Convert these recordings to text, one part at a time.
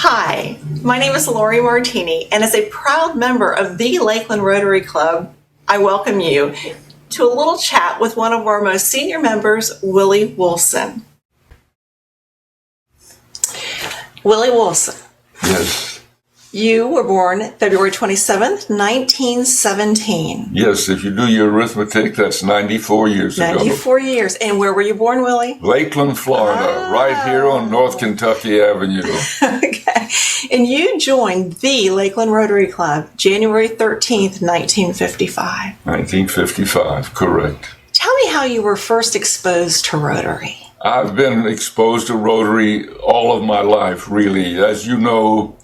Hi, my name is Lori Martini, and as a proud member of the Lakeland Rotary Club, I welcome you to a little chat with one of our most senior members, Willie Wolfson. Willie Wolfson. Yes. You were born February 27th, 1917. Yes, if you do your arithmetic, that's 94 years ago. 94 years. And where were you born, Willie? Lakeland, Florida, right here on North Kentucky Avenue. Okay. And you joined the Lakeland Rotary Club January 13th, 1955. 1955, correct. Tell me how you were first exposed to Rotary. I've been exposed to Rotary all of my life, really. As you know,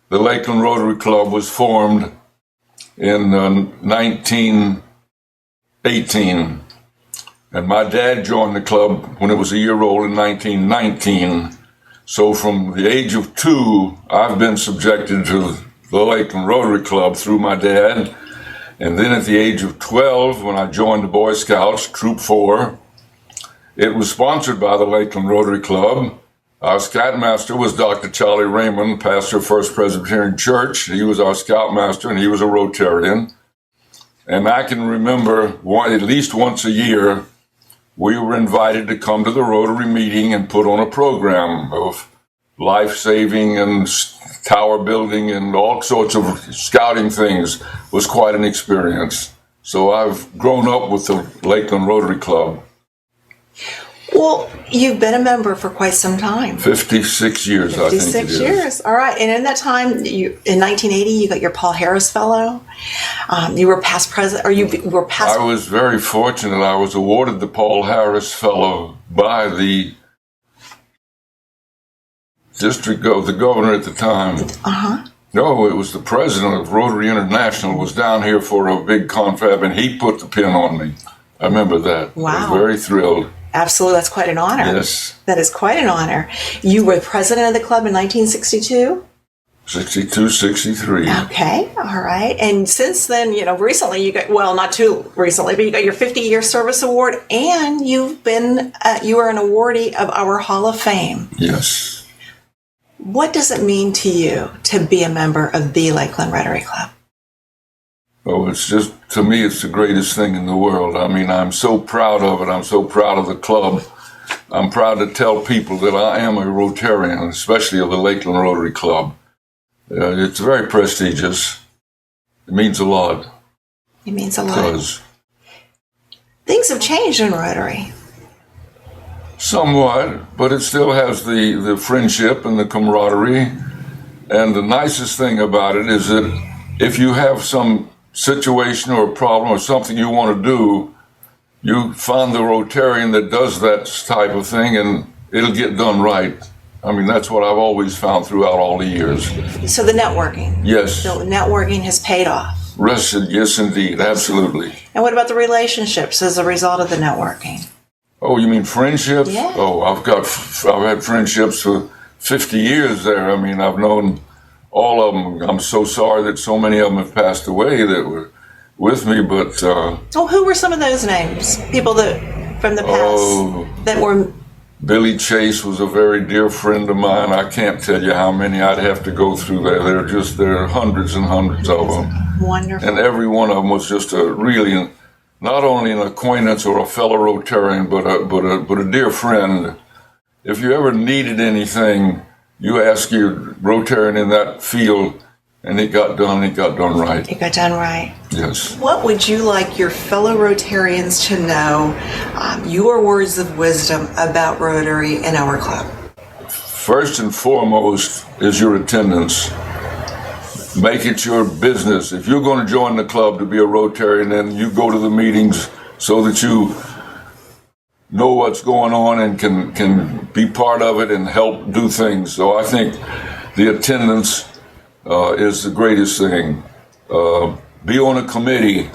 the Lakeland Rotary Club was formed in 1918, and my dad joined the club when it was a year old in 1919. So from the age of 2, I've been subjected to the Lakeland Rotary Club through my dad. And then at the age of 12, when I joined the Boy Scouts, Troop 4, it was sponsored by the Lakeland Rotary Club. Our scoutmaster was Dr. Charlie Raymond, pastor of First Presbyterian Church. He was our scoutmaster, and he was a Rotarian. And I can remember at least once a year, we were invited to come to the Rotary meeting and put on a program of life-saving and tower building and all sorts of scouting things. It was quite an experience. So I've grown up with the Lakeland Rotary Club. Well, you've been a member for quite some time. 56 years, I think it is. 56 years. All right. And in that time, in 1980, you got your Paul Harris Fellow. You were past president, or you were past... I was very fortunate. I was awarded the Paul Harris Fellow by the the governor at the time. Uh-huh. No, it was the president of Rotary International was down here for a big confab, and he put the pin on me. I remember that. Wow. I was very thrilled. Absolutely. That's quite an honor. Yes. That is quite an honor. You were president of the club in 1962? 62, 63. Okay. All right. And since then, recently you got, well, not too recently, but you got your 50-year service award, and you are an awardee of our Hall of Fame. Yes. What does it mean to you to be a member of the Lakeland Rotary Club? Oh, to me, it's the greatest thing in the world. I mean, I'm so proud of it. I'm so proud of the club. I'm proud to tell people that I am a Rotarian, especially of the Lakeland Rotary Club. It's very prestigious. It means a lot. It means a lot. Things have changed in Rotary. Somewhat, but it still has the friendship and the camaraderie. And the nicest thing about it is that if you have some situation or a problem or something you want to do, you find the Rotarian that does that type of thing, and it'll get done right. I mean, that's what I've always found throughout all the years. So the networking. Yes. So networking has paid off. Yes, indeed. Absolutely. And what about the relationships as a result of the networking? Oh, you mean friendships? Yeah. Oh, I've had friendships for 50 years there. I mean, I've known all of them. I'm so sorry that so many of them have passed away that were with me, but... who were some of those names? People from the past that were... Billy Chase was a very dear friend of mine. I can't tell you how many I'd have to go through there. There are hundreds and hundreds of them. Wonderful. And every one of them was just really, not only an acquaintance or a fellow Rotarian, but a dear friend. If you ever needed anything, you ask your Rotarian in that field, and it got done right. It got done right. Yes. What would you like your fellow Rotarians to know, your words of wisdom about Rotary and our club? First and foremost is your attendance. Make it your business. If you're going to join the club to be a Rotarian, then you go to the meetings so that you know what's going on and can be part of it and help do things. So I think the attendance is the greatest thing. Be on a committee,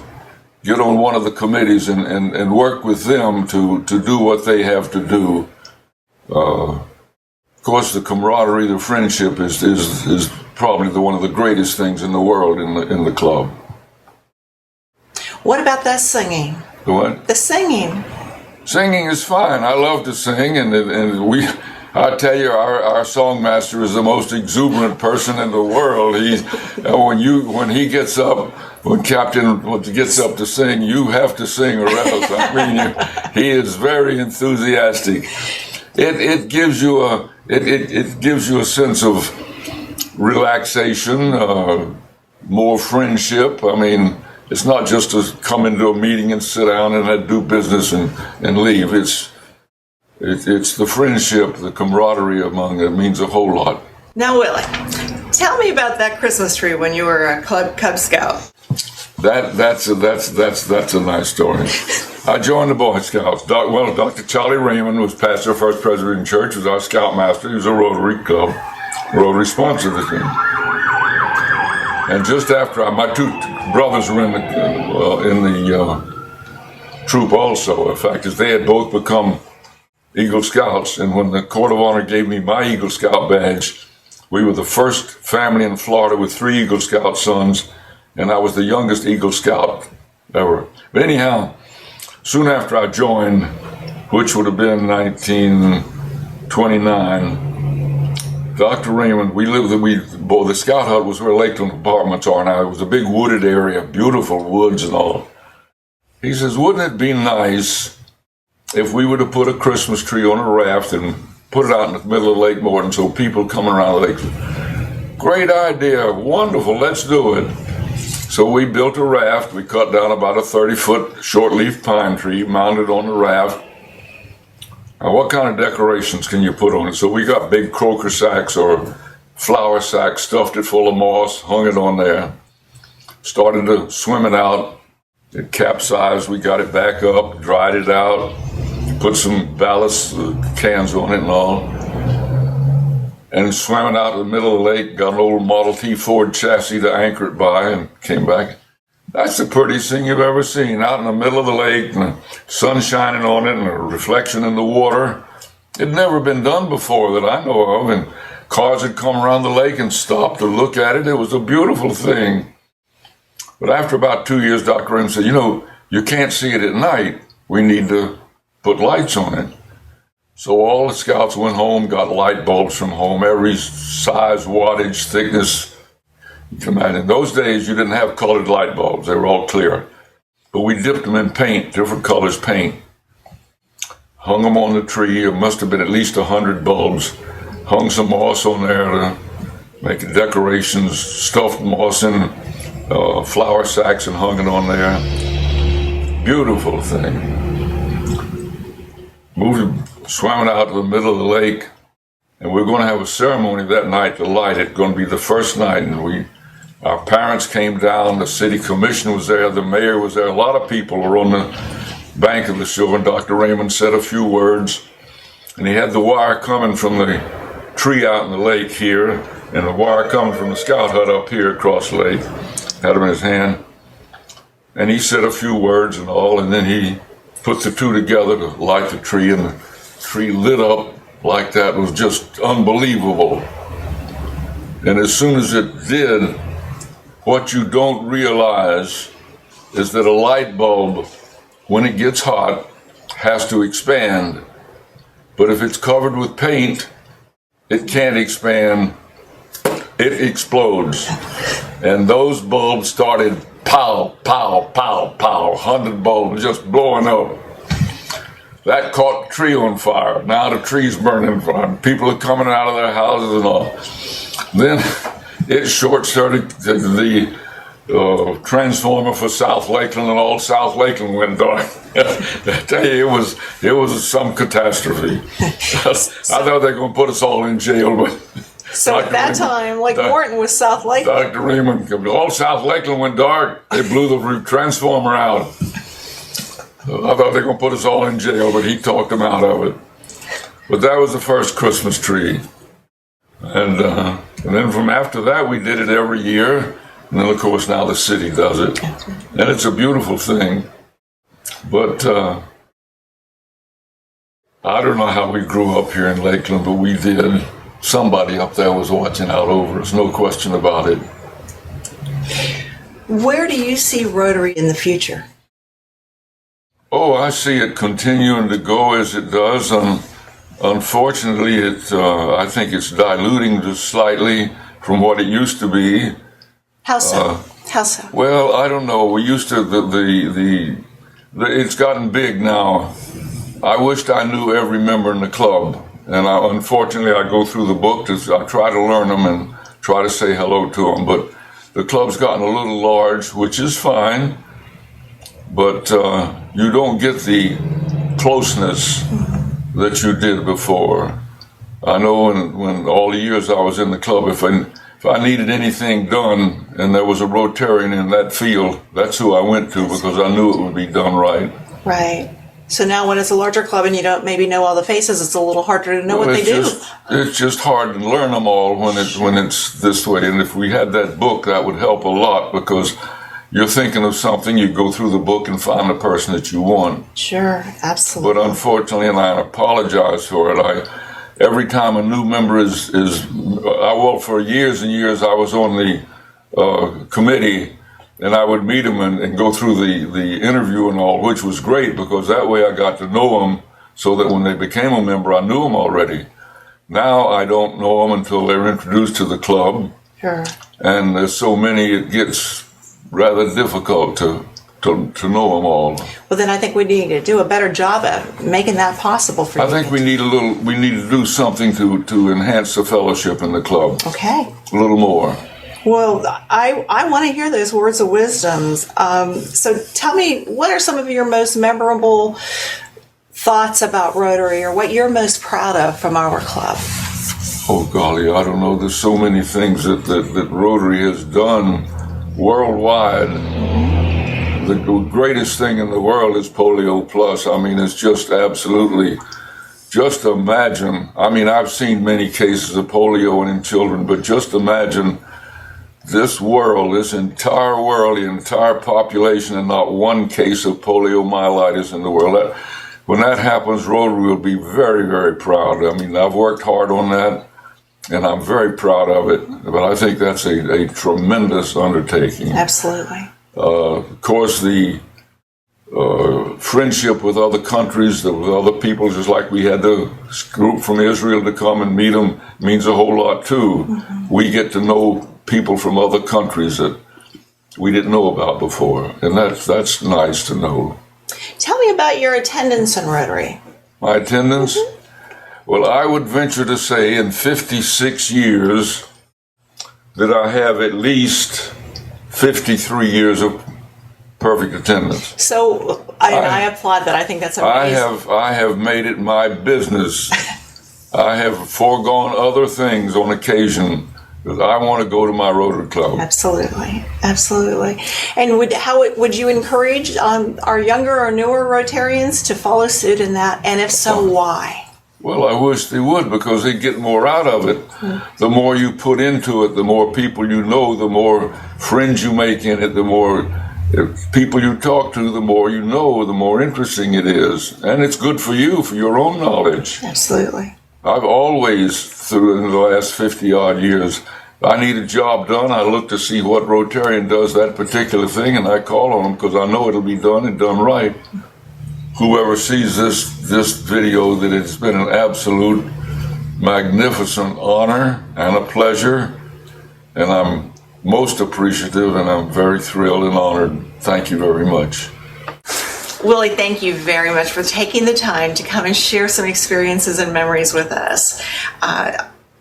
get on one of the committees and work with them to do what they have to do. Of course, the camaraderie, the friendship is probably one of the greatest things in the world in the club. What about the singing? The what? The singing. Singing is fine. I love to sing, and I tell you, our songmaster is the most exuberant person in the world. When he gets up, when Captain gets up to sing, you have to sing or else. I mean, he is very enthusiastic. It gives you a sense of relaxation, more friendship. I mean, it's not just to come into a meeting and sit down and do business and leave. It's the friendship, the camaraderie among it means a whole lot. Now, Willie, tell me about that Christmas tree when you were a Cub Scout. That's a nice story. I joined the Boy Scouts. Dr. Charlie Raymond was pastor of First Presbyterian Church, was our scoutmaster. He was a Rotary sponsor of the thing. And just after my two brothers were in the troop also. In fact, as they had both become Eagle Scouts, and when the Court of Honor gave me my Eagle Scout badge, we were the first family in Florida with 3 Eagle Scout sons, and I was the youngest Eagle Scout ever. But anyhow, soon after I joined, which would have been 1929, Dr. Raymond, the Scout Hut was where Lakeland apartments are now. It was a big wooded area, beautiful woods and all. He says, wouldn't it be nice if we were to put a Christmas tree on a raft and put it out in the middle of Lake Morton so people coming around the lake? Great idea, wonderful, let's do it. So we built a raft. We cut down about a 30-foot short-leaf pine tree, mounted on the raft. Now, what kind of decorations can you put on it? So we got big croaker sacks or flour sacks, stuffed it full of moss, hung it on there, started to swim it out. It capsized. We got it back up, dried it out, put some ballast cans on it and all, and swam it out in the middle of the lake, got an old Model T Ford chassis to anchor it by, and came back. That's the prettiest thing you've ever seen, out in the middle of the lake, and the sun shining on it, and a reflection in the water. It'd never been done before that I know of, and cars had come around the lake and stopped to look at it. It was a beautiful thing. But after about 2 years, Dr. Raymond said, you can't see it at night. We need to put lights on it. So all the scouts went home, got light bulbs from home, every size, wattage, thickness. You can imagine. In those days, you didn't have colored light bulbs. They were all clear. But we dipped them in paint, different colors paint. Hung them on the tree. It must have been at least 100 bulbs. Hung some moss on there to make decorations, stuffed moss in flour sacks and hung it on there. Beautiful thing. Swam out to the middle of the lake, and we were going to have a ceremony that night to light it. Going to be the first night, and our parents came down, the city commission was there, the mayor was there, a lot of people were on the bank of the shore, and Dr. Raymond said a few words, and he had the wire coming from the tree out in the lake here, and the wire coming from the Scout Hut up here across the lake, had him in his hand, and he said a few words and all, and then he put the two together to light the tree, and the tree lit up like that. It was just unbelievable. And as soon as it did, what you don't realize is that a light bulb, when it gets hot, has to expand. But if it's covered with paint, it can't expand. It explodes. And those bulbs started pow, pow, pow, pow, 100 bulbs just blowing up. That caught the tree on fire. Now the tree's burning fire. People are coming out of their houses and all. Then it short-circuited the transformer for South Lakeland, and all South Lakeland went dark. I tell you, it was some catastrophe. I thought they were going to put us all in jail, but so at that time, Lake Morton was South Lakeland. Dr. Raymond, all South Lakeland went dark. They blew the transformer out. I thought they were going to put us all in jail, but he talked them out of it. But that was the first Christmas tree. And then from after that, we did it every year. And then, of course, now the city does it. And it's a beautiful thing. But I don't know how we grew up here in Lakeland, but we did. Somebody up there was watching out over us, no question about it. Where do you see Rotary in the future? Oh, I see it continuing to go as it does. Unfortunately, I think it's diluting just slightly from what it used to be. How so? How so? Well, I don't know. We used to it's gotten big now. I wished I knew every member in the club, and unfortunately, I go through the book. I try to learn them and try to say hello to them. But the club's gotten a little large, which is fine. But you don't get the closeness that you did before. I know when all the years I was in the club, if I needed anything done and there was a Rotarian in that field, that's who I went to because I knew it would be done right. Right. So now when it's a larger club and you don't maybe know all the faces, it's a little harder to know what they do. It's just hard to learn them all when it's this way. And if we had that book, that would help a lot because you're thinking of something, you go through the book and find the person that you want. Sure, absolutely. But unfortunately, and I apologize for it, every time a new member for years and years I was on the committee, and I would meet them and go through the interview and all, which was great because that way I got to know them so that when they became a member, I knew them already. Now I don't know them until they're introduced to the club. Sure. And there's so many, it gets rather difficult to know them all. Well, then I think we need to do a better job at making that possible for you. I think we need to do something to enhance the fellowship in the club. Okay. A little more. Well, I want to hear those words of wisdoms. So tell me, what are some of your most memorable thoughts about Rotary, or what you're most proud of from our club? Oh, golly, I don't know. There's so many things that Rotary has done worldwide. The greatest thing in the world is Polio Plus. I mean, it's just absolutely, just imagine. I mean, I've seen many cases of polio in children, but just imagine this entire world, the entire population, and not one case of poliomyelitis in the world. When that happens, Rotary will be very, very proud. I mean, I've worked hard on that, and I'm very proud of it. But I think that's a tremendous undertaking. Absolutely. Of course, the friendship with other countries, with other people, just like we had the group from Israel to come and meet them, means a whole lot too. Mm-hmm. We get to know people from other countries that we didn't know about before, and that's nice to know. Tell me about your attendance in Rotary. My attendance? Mm-hmm. Well, I would venture to say in 56 years that I have at least 53 years of perfect attendance. So I applaud that. I think that's amazing. I have made it my business. I have foregone other things on occasion because I want to go to my Rotary Club. Absolutely, absolutely. And would you encourage our younger or newer Rotarians to follow suit in that? And if so, why? Well, I wish they would, because they get more out of it. Mm-hmm. The more you put into it, the more people you know, the more friends you make in it, the more people you talk to, the more you know, the more interesting it is. And it's good for you, for your own knowledge. Absolutely. I've always, through the last 50-odd years, I need a job done. I look to see what Rotarian does that particular thing, and I call on them because I know it'll be done and done right. Whoever sees this video, that it's been an absolute magnificent honor and a pleasure, and I'm most appreciative, and I'm very thrilled and honored. Thank you very much. Willie, thank you very much for taking the time to come and share some experiences and memories with us.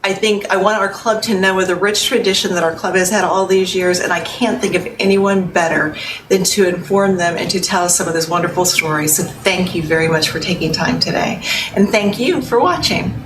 I think I want our club to know of the rich tradition that our club has had all these years, and I can't think of anyone better than to inform them and to tell us some of those wonderful stories. So thank you very much for taking time today. And thank you for watching.